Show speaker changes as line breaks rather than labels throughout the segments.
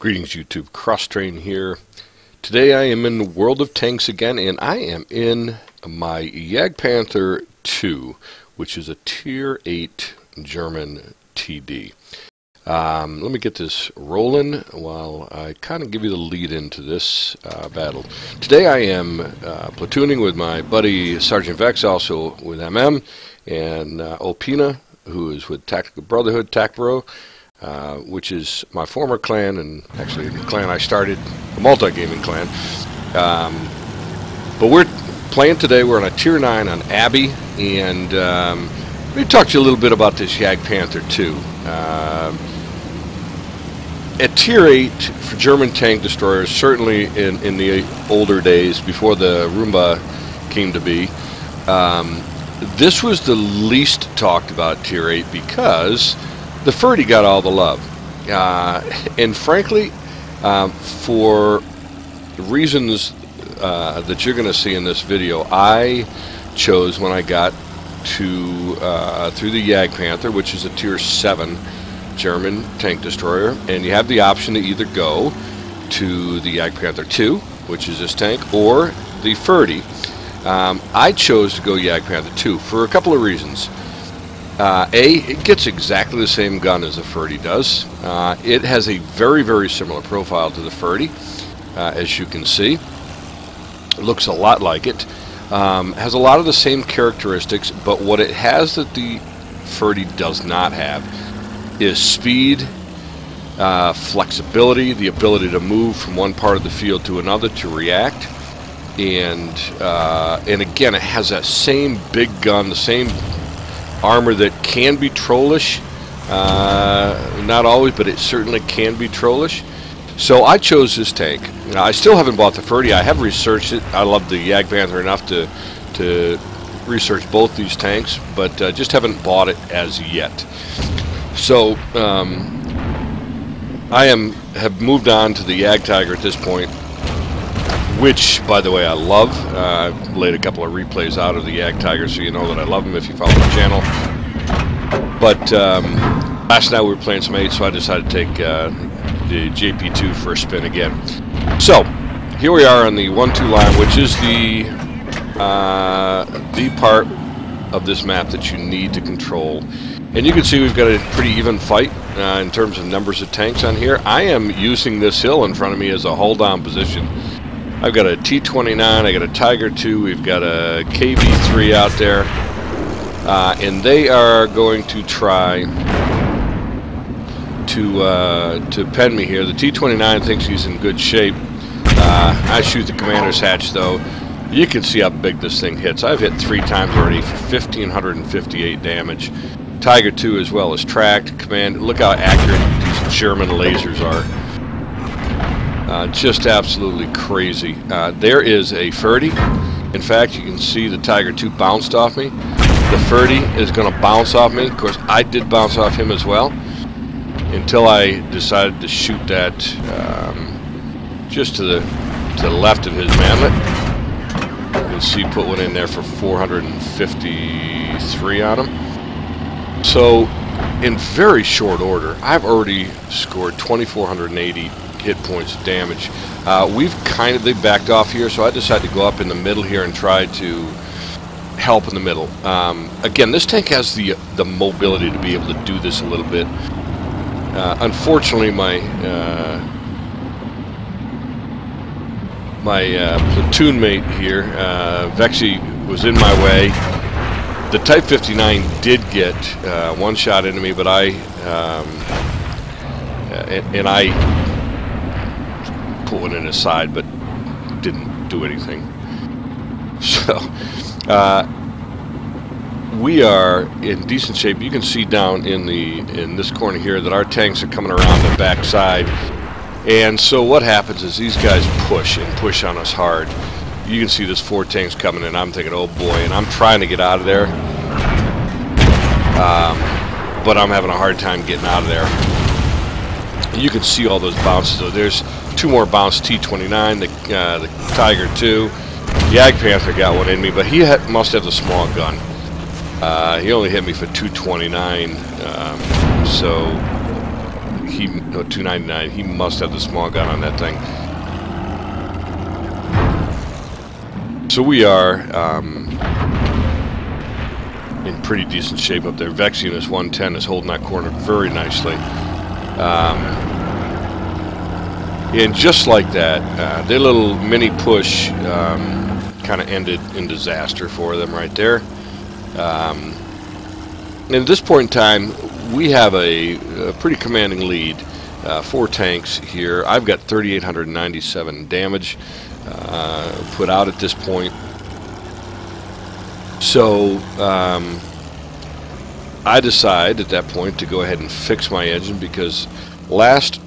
Greetings YouTube, Cross-Train here. Today I am in the world of tanks again, and I am in my Jagdpanther II, which is a Tier 8 German TD. Let me get this rolling while I kind of give you the lead into this battle. Today I am platooning with my buddy Sergeant Vex, also with MM, and Opina, who is with Tactical Brotherhood, TacBro, which is my former clan, and actually the clan I started, the multi-gaming clan. But we're playing today. We're on a Tier 9 on Abbey, and let me talk to you a little bit about this Jagdpanther II. At Tier 8 for German tank destroyers, certainly in the older days, before the Roomba came to be, this was the least talked about Tier 8 because the Furdy got all the love. And frankly, for reasons that you're going to see in this video, I chose, when I got to through the Jagdpanther, which is a Tier 7 German tank destroyer, and you have the option to either go to the Jagdpanther II, which is this tank, or the Furdy. I chose to go Jagdpanther II for a couple of reasons. It gets exactly the same gun as the Furdy does. It has a very, very similar profile to the Furdy, as you can see. It looks a lot like it. Has a lot of the same characteristics, but what it has that the Furdy does not have is speed, flexibility, the ability to move from one part of the field to another to react, and again, it has that same big gun, the same armor that can be trollish. Not always, but it certainly can be trollish. So I chose this tank. Now, I still haven't bought the Furdy. I have researched it. I love the Jagdpanther enough to research both these tanks, but just haven't bought it as yet. So I have moved on to the Jagdtiger at this point, which, by the way, I love. I've laid a couple of replays out of the Jagdtiger, so you know that I love them if you follow the channel. But last night we were playing some 8, so I decided to take the JP2 for a spin again. So here we are on the 1-2 line, which is the part of this map that you need to control. And you can see we've got a pretty even fight in terms of numbers of tanks on here. I am using this hill in front of me as a hold-down position. I've got a T-29, I got a Tiger II, we've got a KV-3 out there, and they are going to try to pen me here. The T-29 thinks he's in good shape. I shoot the commander's hatch, though. You can see how big this thing hits. I've hit 3 times already for 1,558 damage. Tiger II as well as tracked. Command, look how accurate these German lasers are. Just absolutely crazy. There is a Furdy. In fact, you can see the Tiger II bounced off me. The Furdy is going to bounce off me. Of course, I did bounce off him as well, until I decided to shoot that just to the left of his manlet. You can see put one in there for 453 on him. So in very short order, I've already scored 2,480 hit points of damage. They backed off here, so I decided to go up in the middle here and try to help in the middle. Again, this tank has the mobility to be able to do this a little bit. Unfortunately, my platoon mate here, Vexy, was in my way. The Type 59 did get one shot into me, but I put one in his side, but didn't do anything. So we are in decent shape. You can see down in this corner here that our tanks are coming around the back side, and so what happens is these guys push on us hard. You can see there's 4 tanks coming in. I'm thinking, oh boy, and I'm trying to get out of there, but I'm having a hard time getting out of there. You can see all those bounces. So there's 2 more bounce T-29, the Tiger II. Jagdpanther got one in me, but he must have the small gun. He only hit me for 229, so no, 299. He must have the small gun on that thing. So we are in pretty decent shape up there. Vex Unit 110 is holding that corner very nicely. And just like that, their little mini push kind of ended in disaster for them right there. And at this point in time, we have a pretty commanding lead. 4 tanks here. I've got 3,897 damage put out at this point. So I decide at that point to go ahead and fix my engine, because last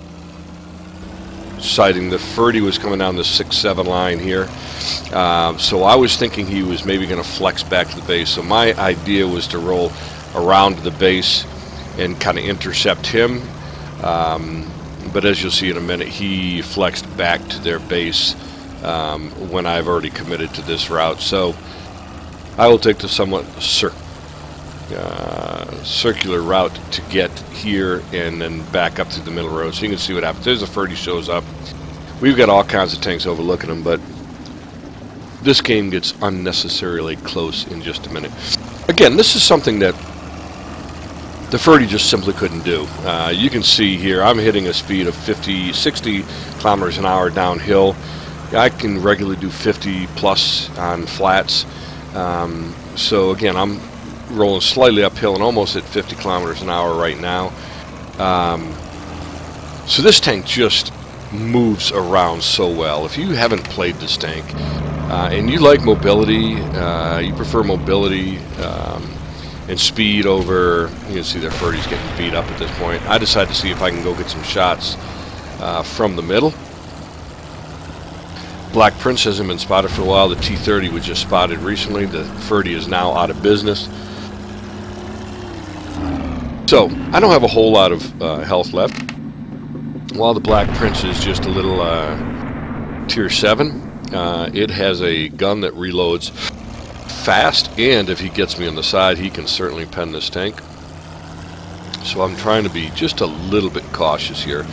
sighting the Ferdy was coming down the 6-7 line here. So I was thinking he was maybe going to flex back to the base. So my idea was to roll around to the base and kind of intercept him. But as you'll see in a minute, he flexed back to their base when I've already committed to this route. So I will take the somewhat circular route to get here and then back up to the middle road. So you can see what happens. There's a Ferdy shows up. We've got all kinds of tanks overlooking them, but this game gets unnecessarily close in just a minute. Again, this is something that the Ferdy just simply couldn't do. You can see here I'm hitting a speed of 60 kilometers an hour downhill. I can regularly do 50 plus on flats. So again, I'm rolling slightly uphill and almost at 50 kilometers an hour right now. So this tank just moves around so well. If you haven't played this tank and you like mobility, you prefer mobility and speed over, you can see their Ferdy's getting beat up at this point. I decided to see if I can go get some shots from the middle. Black Prince hasn't been spotted for a while. The T-30 was just spotted recently. The Ferdy is now out of business. So I don't have a whole lot of health left, while the Black Prince is just a little tier 7. It has a gun that reloads fast, and if he gets me on the side, he can certainly pen this tank. So I'm trying to be just a little bit cautious here.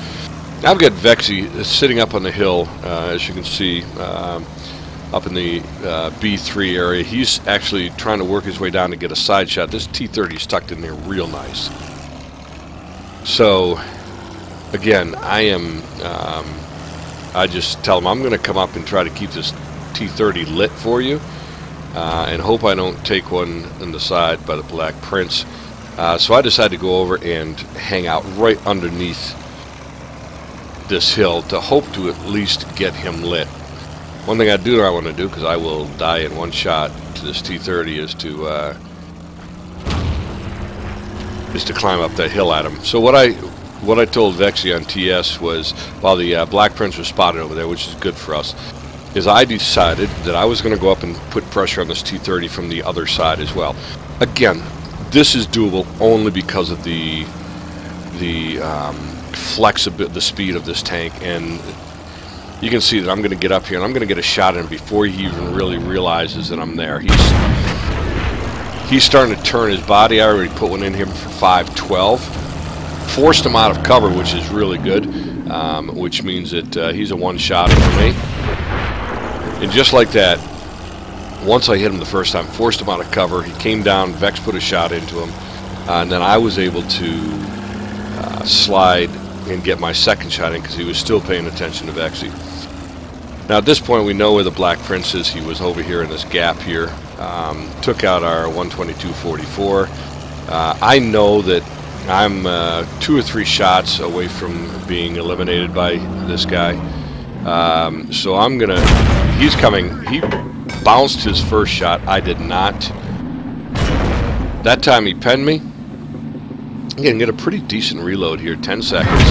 I've got Vexy sitting up on the hill, as you can see, up in the B3 area. He's actually trying to work his way down to get a side shot. This T-30 is tucked in there real nice. So again, I just tell him I'm going to come up and try to keep this T-30 lit for you, and hope I don't take one in the side by the Black Prince. So I decided to go over and hang out right underneath this hill to hope to at least get him lit. One thing I want to do, because I will die in one shot to this T-30, is to climb up that hill at him. So what I told Vexy on TS was, while the Black Prince was spotted over there, which is good for us, is I decided that I was going to go up and put pressure on this T-30 from the other side as well. Again, this is doable only because of the flexibility, the speed of this tank, and you can see that I'm going to get up here and I'm going to get a shot at him before he even really realizes that I'm there. He's starting to turn his body. I already put one in him for 512. Forced him out of cover, which is really good, which means that he's a one-shotter for me. And just like that, once I hit him the first time, forced him out of cover, he came down, Vex put a shot into him, and then I was able to slide and get my second shot in because he was still paying attention to Vexy. Now at this point we know where the Black Prince is. He was over here in this gap here. Took out our 122-44. I know that I'm 2 or 3 shots away from being eliminated by this guy. So I'm gonna, he's coming, he bounced his first shot. I did not. That time he penned me. I'm gonna get a pretty decent reload here, 10 seconds.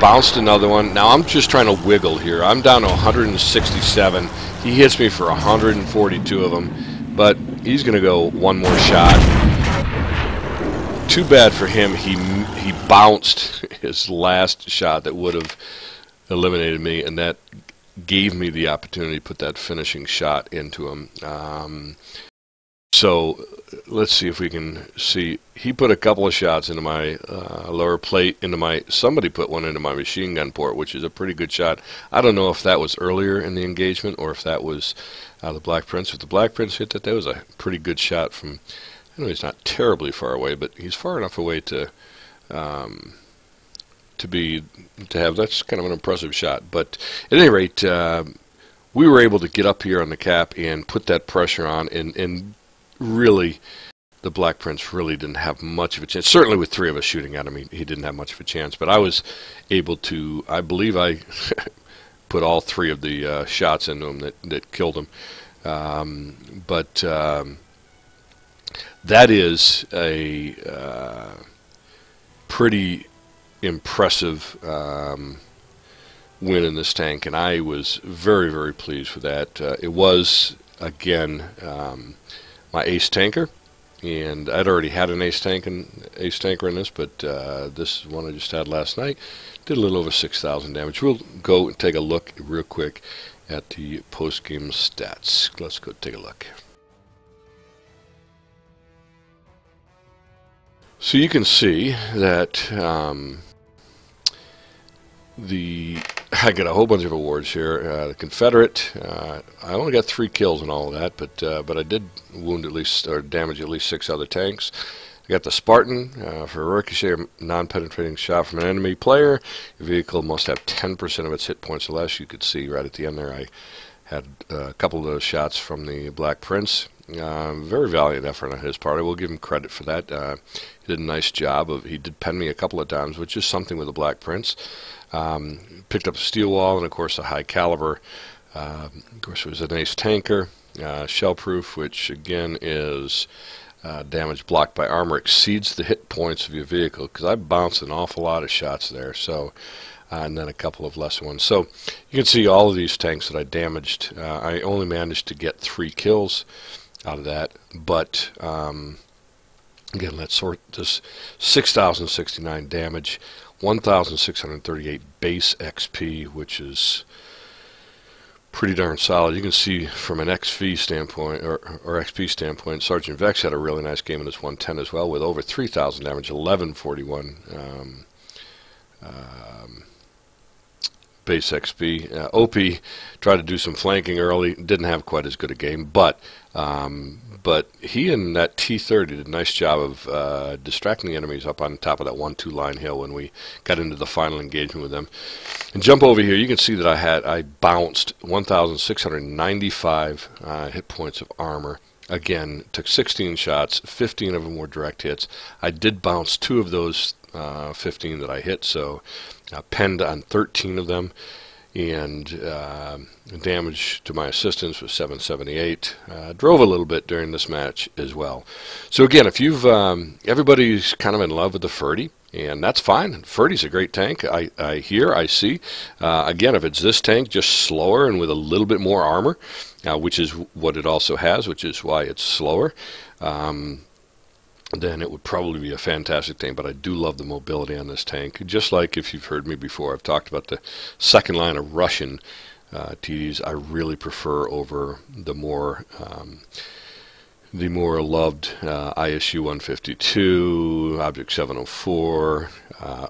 Bounced another one. Now I'm just trying to wiggle here. I'm down to 167. He hits me for 142 of them, but he's gonna go one more shot. Too bad for him. He bounced his last shot that would have eliminated me, and that gave me the opportunity to put that finishing shot into him. So let's see if we can see. He put a couple of shots into my lower plate, somebody put one into my machine gun port, which is a pretty good shot. I don't know if that was earlier in the engagement or if that was the Black Prince. If the Black Prince hit that, that was a pretty good shot from, I know he's not terribly far away, but he's far enough away to have, that's kind of an impressive shot. But at any rate, we were able to get up here on the cap and put that pressure on, and really, the Black Prince really didn't have much of a chance. Certainly with three of us shooting at him, he didn't have much of a chance. But I was able to, I believe I put all three of the shots into him that killed him. That is a pretty impressive win in this tank, and I was very, very pleased with that. It was, again, my ace tanker, and I'd already had an ace tanker in this, but this is one I just had last night. Did a little over 6,000 damage. We'll go and take a look real quick at the post-game stats. Let's go take a look. So you can see that I got a whole bunch of awards here. The Confederate, I only got 3 kills and all of that, but I did wound at least, or damage at least 6 other tanks. I got the Spartan for a ricochet or non-penetrating shot from an enemy player. Your vehicle must have 10% of its hit points or less. You could see right at the end there I had a couple of those shots from the Black Prince. Very valiant effort on his part. I will give him credit for that. He did a nice job he did pen me a couple of times, which is something with the Black Prince. Picked up a steel wall and, of course, a high caliber. Of course, it was an ace tanker, shell proof, which again is damage blocked by armor exceeds the hit points of your vehicle, because I bounced an awful lot of shots there. So, and then a couple of lesser ones. So you can see all of these tanks that I damaged. I only managed to get 3 kills out of that, but again, let's sort this: 6,069 damage, 1,638 base XP, which is pretty darn solid. You can see from an XP standpoint, or XP standpoint, Sergeant Vex had a really nice game in this 110 as well, with over 3,000 damage, 1141 base XP. OP tried to do some flanking early, didn't have quite as good a game, but he and that T-30 did a nice job of distracting the enemies up on top of that 1-2 line hill when we got into the final engagement with them. And jump over here, you can see that I bounced 1,695 hit points of armor. Again, took 16 shots, 15 of them were direct hits. I did bounce 2 of those 15 that I hit, so penned on 13 of them, and damage to my assistants was 778. Drove a little bit during this match as well. So again, if you've everybody's kind of in love with the Ferdy, and that's fine. Ferdy's a great tank. I see. Again, if it's this tank, just slower and with a little bit more armor, which is what it also has, which is why it's slower, then it would probably be a fantastic tank. But I do love the mobility on this tank. Just like if you've heard me before, I've talked about the second line of Russian TDs. I really prefer over the more loved ISU 152, Object 704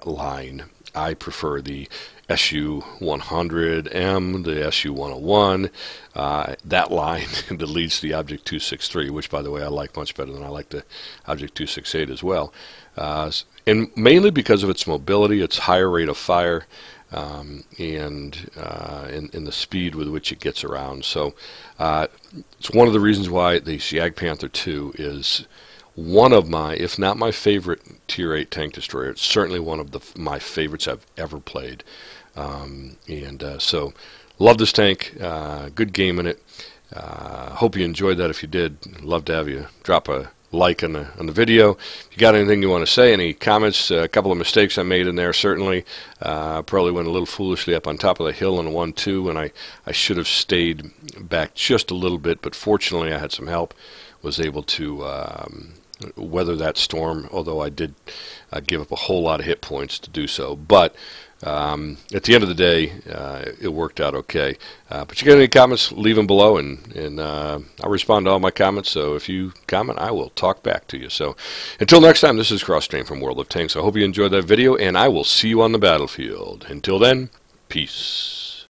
line. I prefer the SU 100M, the SU 101, that line that leads to the Object 263, which, by the way, I like much better than I like the Object 268 as well. And mainly because of its mobility, its higher rate of fire, and in the speed with which it gets around. So it's one of the reasons why the Jagdpanther II is one of my, if not my favorite Tier 8 tank destroyer. It's certainly one of my favorites I've ever played. So love this tank. Good game in it. Hope you enjoyed that. If you did, love to have you drop a like on the video. If you got anything you want to say, any comments, a couple of mistakes I made in there, certainly. Probably went a little foolishly up on top of the hill in 1-2, and I should have stayed back just a little bit, but fortunately I had some help, was able to weather that storm, although I did give up a whole lot of hit points to do so. But at the end of the day, it worked out okay. But you got any comments, leave them below, and I'll respond to all my comments. So if you comment, I will talk back to you. So until next time, this is Crosstrain from World of Tanks. I hope you enjoyed that video, and I will see you on the battlefield. Until then, peace.